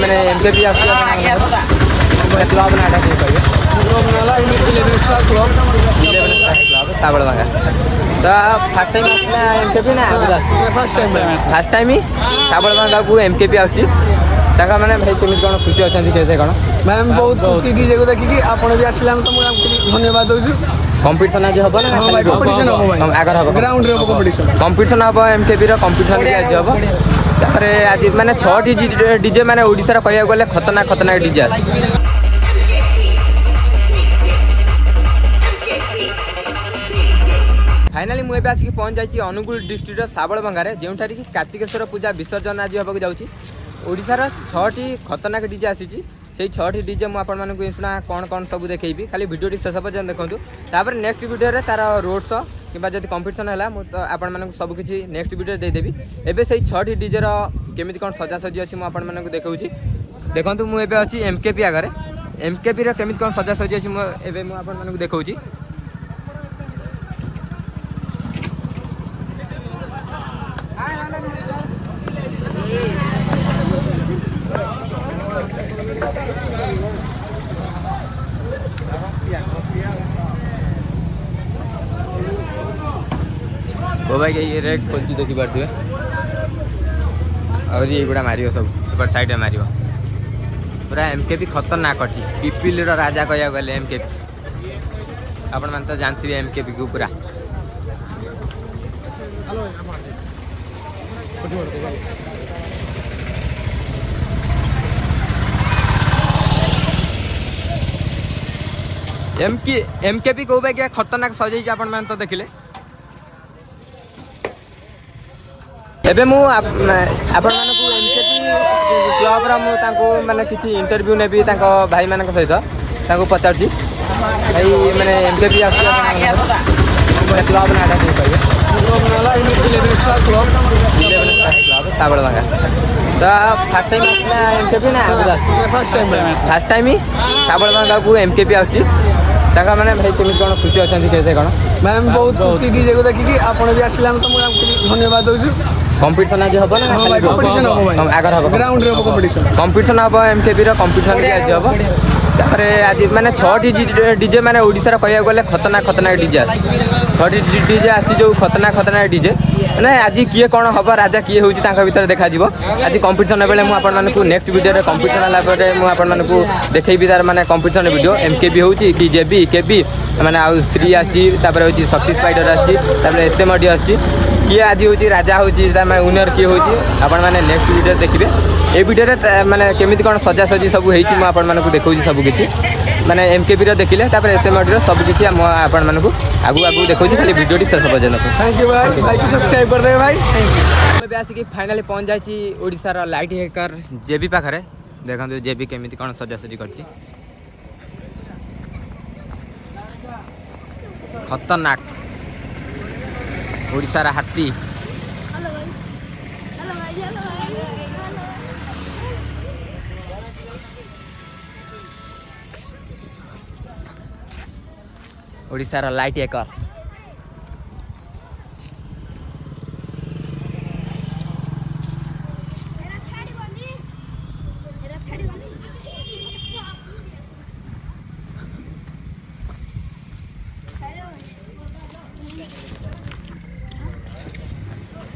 मैंने MKP club नाटा कहे club साबड़भंगा तो फास्ट टाइम आसला एमकेपी ना फास्ट टाइम ही साबड़भंगा को एमकेपी आसी मैंने भाई केमी कौन खुशी अच्छा कैसे कौन मैम बहुत खुशी डीजे को देखिए आप भी आसला तो मुझे धन्यवाद दूसरी कंपटीशन आज हम ना कंपटीशन हम आगर हम ग्राउंड रे कंपटीशन कंपटीशन हम एमकेपी कंपटीशन भी आज हम तापर आज माने 6टी डीजे माने ओडिसा रे कहया गले खतरनाक डीजे आसी फाइनाली मुझे आसिक पहुँच जाइए अनुगुल डिस्ट्रिक्टर साबड़भंगा जोठार कि कार्तिकेश्वर पूजा विसर्जन आज होगा जाऊँगी ओडिशार 6टी खतरनाक डीजे आसी से 6टी डीजे मुझे सुना कौन कौन सब देखी खाली भिडियो शेष पर्यटन देखूँ तापर नेक्स्ट वीडियो तार रोड शो कि जब कंपटीशन है तो आपण सबकि नेक्स्ट वीडियो देदेवी एवं से 6टी डीजे केमी कौन सजासजी अच्छी मुझे देखा देखूँ मुझे अच्छी एमकेपी आगे एमकेपी केमी कौन सजासजी अच्छी मुझे देखा ओ भाई ये रेड खोलती देखी पारे और ये गुड़ा मार सब साइड में मार पूरा एमकेपी खतरनाक अच्छी पिपिल राजा कह गले एमकेपी आपण मैंने तो जानते एमकेपी को पूरा एमकेपी को क्या खतरनाक सजाई आपण मैंने तो देखिले एबे मु आपण मानकु एमकेपी क्लब रा मु तांको माने किछि इंटरव्यू नेबी तांको भाई मानक सहित तांको पचारछि भाई माने एमकेपी आसी क्लब नाटा कहे क्लब साबड़भंगा तो फास्ट टाइम आसला एमकेपी ना फास्ट टाइम ही साबड़भंगा को एमकेपी आसी मैंने भाई केमी कौन खुशी अच्छा कैसे कौन मैम बहुत खुशी डीजे को देखिए आप भी आसला तो मुझे धन्यवाद दूसरी कंपटीशन आज हम ना कंपटीशन हम आगर हम ग्राउंड रे कंपटीशन हम एमकेपी कंपटीशन भी आज हम तापर आज माने 6टी डीजे माने ओडिसा रे कहया गले खतरनाक डीजे आसी 6टी डीजे आसी जो खतरनाक डीजे ना आज किए कौन हम राजा किए होची तांका भीतर देखा जीवो आज कंपटीशन बेले मु आपण मानकु नेक्स्ट वीडियो रे कंपटीशन आला परे मु आपण मानकु देखैबी तार माने कंपटीशन वीडियो एमकेबी होची कि जेबी केबी माने आ श्री आसी तापर होची शक्ति स्पाइडर आसी तापर एसएम ऑडियो आसी किए आज होची राजा होची विनर किए होची आपण माने नेक्स्ट वीडियो देखिबे ए वीडियो रे माने केमिति कोन सजासजी सब हेची मु आपण मानकु देखौची सब किछि माने एमकेबी रे देखिले तापर एसएम ऑडियो सब किछि मु आपण मानकु आगु आगु देखौची खाली वीडियो टी शेष पर्यंत थैंक यू भाई लाइक सब्सक्राइब कर दे भाई थैंक यू आसिक फाइनली पहुंच जाइछि ओडिसा रा लाइट हेकर जेबी पाखरे देखंतु जेबी केमिति कोन सजासजी करछि खतरनाक ओडिसा रा हाथी ओडिसा रा लाइट हेकर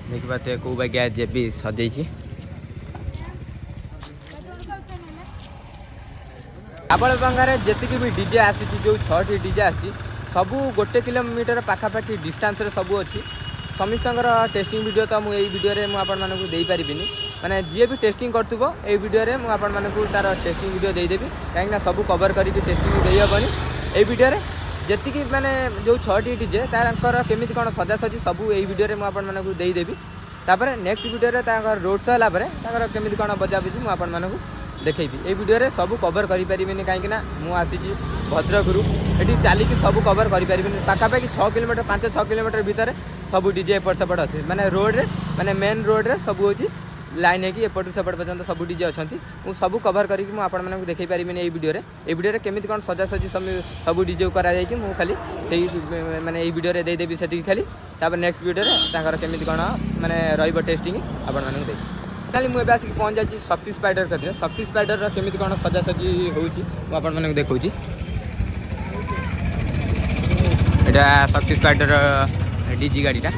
देखिए को बागिया जेबी सजाई साबड़भंगा जी भी डीजे आसी जो 6टी डीजे आसी सबू 1 किलोमीटर पाखापाखि डिस्टेंस रे सबू अच्छी समस्त टेस्टिंग वीडियो तो मुझे वीडियो रे मुझे दे पारिनी माने जी भी टेस्टिंग करूँ ये वीडियो रे मुझे तार टेस्टिंग वीडियो देदेवी कहीं सब कवर करके टेस्टिंग देहबनी ये वीडियो रे जी माने जो 6टी डीजे तार केमी कौन सजासजी सब ये वीडियो रे मुझे देदेवी तापर नेक्स्ट वीडियो रे तार रोड शो है केमी कौन बजाबुझी मुझे देखी ये वीडियो रे सब कवर करें कहीं मुझे भद्रक ये चलिकी सब कवर करें पाखापाखि 6 किलोमीटर 5-6 किलोमीटर भितर सब डीजे एपट सेपट अच्छे माने रोड रे माने मेन रोड रे सब होची लाइन है कि एपट सेपट पर्यंत सब डीजे अच्छा सब कवर करके मुझे देखी पारि ये वीडियो रे केमी कौन सजासजी सब डीजे कर खाली माने ये वीडियो रे देदेवी से खाली तापर नेक्स्ट वीडियो रे केमी कौन माने रहिबो टेस्टिंग आपण मानकु देबी। फाइनाली मुझे आसिक पहुँच जाइए शक्ति स्पाइडर कथिरे। शक्ति स्पाइडर केमी कौन सजासजी होने देखा यहाँ शक्ति स्पाइडर डीजी गाड़ीटा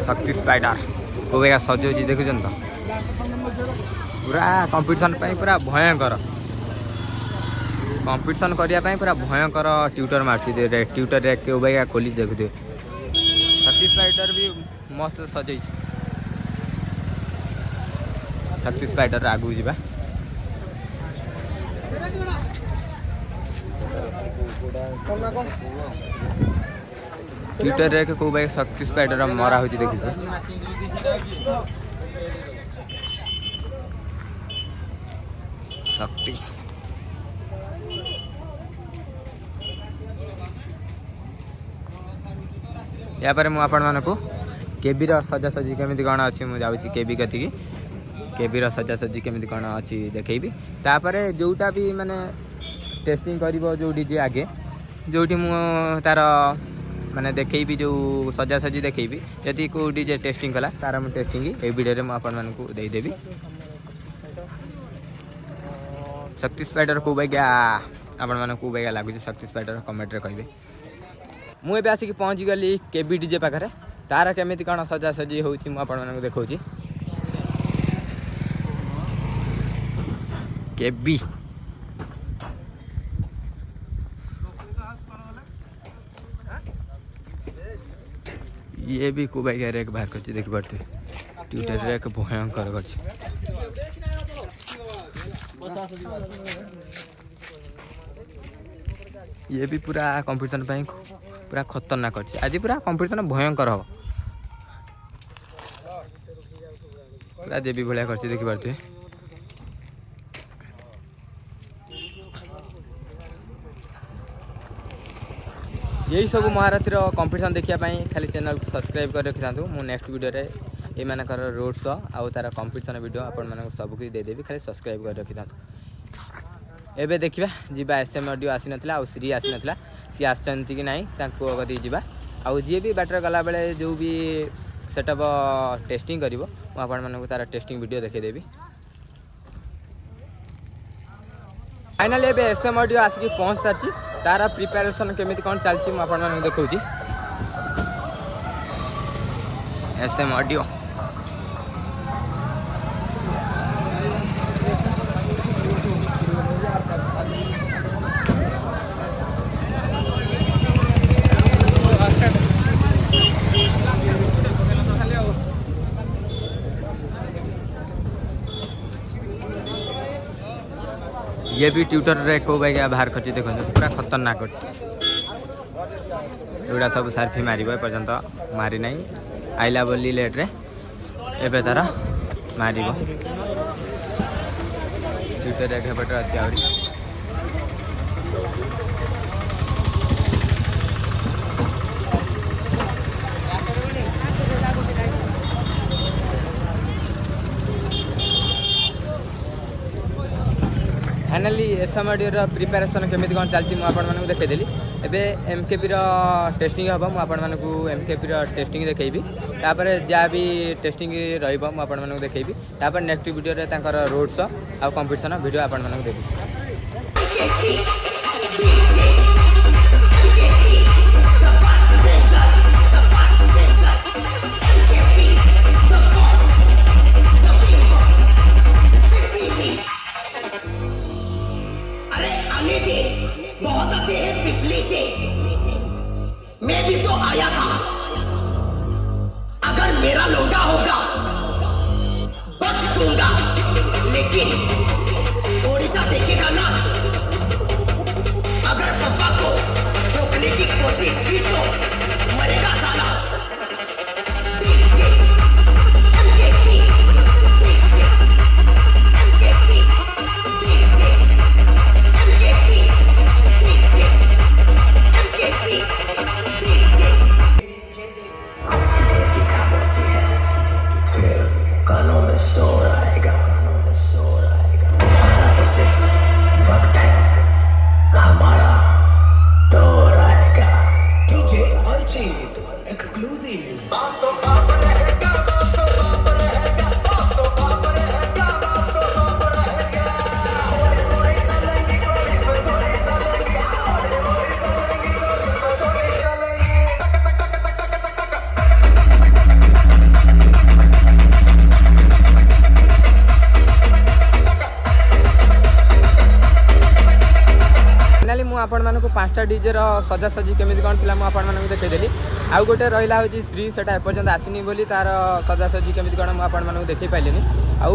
शक्ति स्पाइडर को सजाऊँ देखुन तो पूरा कंपटीशन पूरा भयंकर कंपटीशन करने पूरा भयंकर ट्यूटर मार्च ट्यूटर रे खोली देखुए शक्ति स्पाइडर भी मस्त सजाई शक्ति स्पाइडर आगू जा ट्यूटर रे को भाई शक्ति स्पाइडर मरा हो देखिए शक्ति या पर मु आपण मानकु केबी रो सजासजी केमिति कोन अछि मु जाउछि केबी कति केबी रो सजासजी केमिति कोन अछि देखैबी तापरे जोटा भी माने टेस्टिंग करिवो जो डीजे आगे जोटी मु तार माने देखैबी जो सजासजी देखैबी यदि को डीजे टेस्टिंग कला तार मु टेस्टिंग ए वीडियो रे मु आपण मानकु देई देबी शक्ति स्पाइडर को बैगा आपण मानकु बैगा लागुछि शक्ति स्पाइडर कमेंट रे कहबे मुझे आसिक पहुँची गली केबी डीजे पाखे तार केमी कौन सजासजी होची मुझे देखा केबी ये भी को भाई रेक बाहर कर देखी पार्थे ट्विटर रेक भयंकर कर ये भी पूरा कंपटीशन पूरा खतरनाक अच्छे आज पूरा कंपटीशन भयंकर हम पूरा देवी भाया कर देखी पार्थे यही सब महारथी कंपटीशन देखापी खाली चैनल को सब्सक्राइब कर रखी था मुझे नेक्स्ट वीडियो रे एमानकर रोड शो आउ तार कंपटीशन वीडियो आपण सबको देदेवी खाली सब्सक्राइब कर रखी था एबे देखिबा जीवा एसएम ऑडियो आसी नथिला आ श्री आसी नथिला सी आछंती कि नाही ताको गति जीवा आ जे भी बैटर गला बेले जो भी सेटअप टेस्टिंग करिवो म आपण मानको तार टेस्टिंग वीडियो देखे देबी फाइनली एबे एसएम ऑडियो आसी पहुंच साची तार प्रिपरेशन केमिति कोन चलची म आपण मानको देखौची एसएम ऑडियो ये भी ट्विटर रे को भाई बाहर कर देखो पूरा खतरनाक एगुड़ा सब सार्फी मार पर्यंत मारी ना आइला बोली लेट रे एबे तार मार ट्विटर रे हेपटर अच्छी आहरी फाइनाली एसएम ऑडियो प्रिपरेशन केमिति कौन चलती मुझे देखीदेली एवं एमकेपी टेस्टिंग हम मुझे एमकेपी टेस्टिंग देखी तापर जहाँ भी टेस्टिंग रुझे देखी तापर नेक्स्ट वीडियो रे तांकर रोड शो आ कंपटीशन वीडियो आपण देवी बहुत आते हैं पिपली से मैं भी तो आया था अगर मेरा लौटा होगा बच दूंगा लेकिन ओडिशा देखेगा ना अगर पापा को रोकने की कोशिश की तो मरेगा साला कानों में शोर आएगा हमारा तो सिर्फ वक्त है हमारा आपको 5टा डीजे सजासजी केमिति कौन थिला मु आपण मानकु देखैदेली आउ गोटे रहिला होची श्री सेटा एपर्यंत आसीनी बोली तार सजासजी केमिति कौन मु आपण मानकु देखै पाइलेनी आउ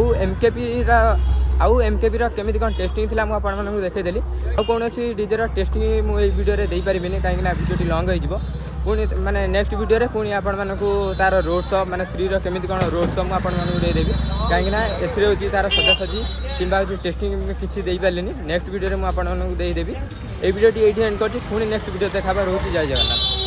एमकेपी केमिति कौन टेस्टिंग थिला मु आपण मानकु देखैदेली आउ कोनोसी डीजे रो टेस्टिंग मु ए वीडियो रे देई परिबिनी काहे कि ना वीडियो लॉन्ग होई जिवो पुणी माने नेक्स्ट वीडियो रे पुणी आपण मानकु तार रोड शो माने श्री रो केमिति कौन रोड शो मु आपण मानकु दे देबी काहे कि ना एथिरे होची तार सजासजी किंबा होची टेस्टिंग किछि देई पालेनी नेक्स्ट वीडियो रे मु आपण मानकु देई देबी ए वीडियो टी एठी एंड करछि पुणी नेक्स्ट वीडियो देखाबा रहउची जय जगन्नाथ।